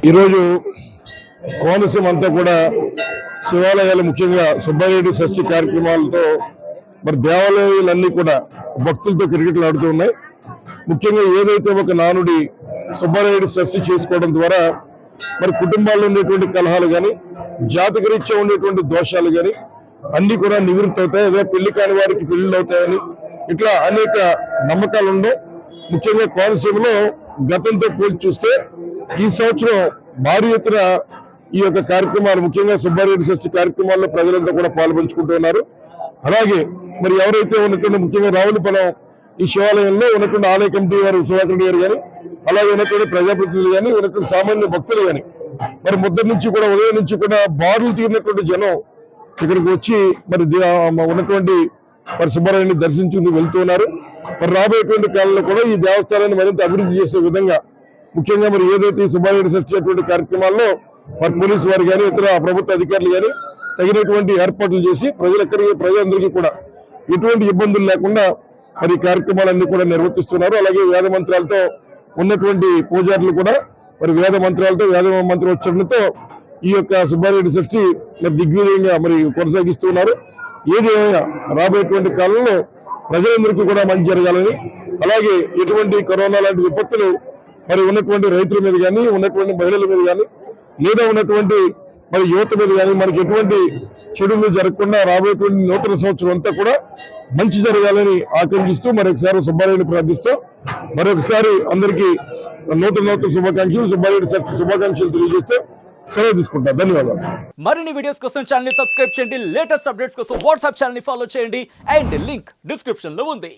ఈరోజు కోనసీమ అంతా కూడా శివాలయాలు ముఖ్యంగా సుబ్బారెడ్డి షష్ఠి కార్యక్రమాలతో మరి దేవాలయాలన్నీ కూడా భక్తులతో కిటకిటలు ఆడుతూ ఉన్నాయి. ముఖ్యంగా ఏదైతే ఒక నానుడి సుబ్బారెడ్డి షష్ఠి చేసుకోవడం ద్వారా మరి కుటుంబాల్లో ఉండేటువంటి కలహాలు కానీ జాతకరీత్యా ఉండేటువంటి దోషాలు కానీ అన్ని కూడా నివృత్తి అవుతాయి. అదే పెళ్లి కాని వారికి పెళ్లిళ్ళు అవుతాయని ఇట్లా అనేక నమ్మకాలు ఉన్నాయి. ముఖ్యంగా కోనసీమలో గతంతో పోల్చి చూస్తే ఈ సంవత్సరం భారీ ఎత్తున ఈ యొక్క కార్యక్రమాలు ముఖ్యంగా సుబ్బారెడ్డి షష్ఠి కార్యక్రమాల్లో ప్రజలంతా కూడా పాల్పంచుకుంటున్నారు. అలాగే మరి ఎవరైతే ఉన్నటువంటి ముఖ్యంగా రావులపాలెం ఈ శివాలయంలో ఉన్నటువంటి ఆలయ కమిటీ వారు సుధాకర్ రెడ్డి గారు కానీ అలాగే ఉన్నటువంటి ప్రజాప్రతినిధులు కానీ ఉన్నటువంటి సామాన్య భక్తులు కానీ మరి ముద్దటి నుంచి కూడా ఉదయం నుంచి కూడా బారులు తీరినటువంటి జనం ఇక్కడికి వచ్చి మరి ఉన్నటువంటి మరి సుబ్బారెడ్డిని దర్శించుకుని వెళ్తున్నారు. మరి రాబోయేటువంటి కాలంలో కూడా ఈ దేవస్థానాన్ని మరింత అభివృద్ధి చేసే విధంగా ముఖ్యంగా మరి ఏదైతే సుబ్బారెడ్డి షష్ఠి కార్యక్రమాల్లో మరి పోలీసు వారు కానీ ఇతర ప్రభుత్వ అధికారులు కానీ తగినటువంటి ఏర్పాట్లు చేసి ప్రజలందరికీ కూడా ఎటువంటి ఇబ్బందులు లేకుండా మరి కార్యక్రమాలన్నీ కూడా నిర్వర్తిస్తున్నారు. అలాగే వేద మంత్రాలతో ఉన్నటువంటి పూజారులు కూడా మరి వేద మంత్రోచ్చరణతో ఈ యొక్క సుబ్బారెడ్డి షష్ఠి మరి దిగ్విజయంగా మరి కొనసాగిస్తున్నారు. ఏది ఏమైనా రాబోయేటువంటి కాలంలో ప్రజలందరికీ కూడా మంచి జరగాలని, అలాగే ఎటువంటి కరోనా లాంటి విపత్తులు మరి ఉన్నటువంటి రైతుల మీద కానీ ఉన్నటువంటి మహిళల మీద కానీ లేదా ఉన్నటువంటి మరి యువత మీద కానీ మనకి ఎటువంటి చెడులు జరగకుండా రాబోయేటువంటి నూతన సంవత్సరం అంతా కూడా మంచి జరగాలని ఆకాంక్షిస్తూ మరొకసారి సుబ్బారెడ్డిని ప్రార్థిస్తూ మరొకసారి అందరికీ నూతన శుభాకాంక్షలు సుబ్బారెడ్డి శుభాకాంక్షలు తెలియజేస్తూ సెలవు తీసుకుంటా. ధన్యవాదాలు. మరిన్ని వీడియోస్ కోసం ఛానల్ ని సబ్స్క్రైబ్ చేయండి. లేటెస్ట్ అప్డేట్స్ కోసం వాట్సాప్ ఛానల్ ని ఫాలో చేయండి. అండ్ లింక్ డిస్క్రిప్షన్ లో ఉంది.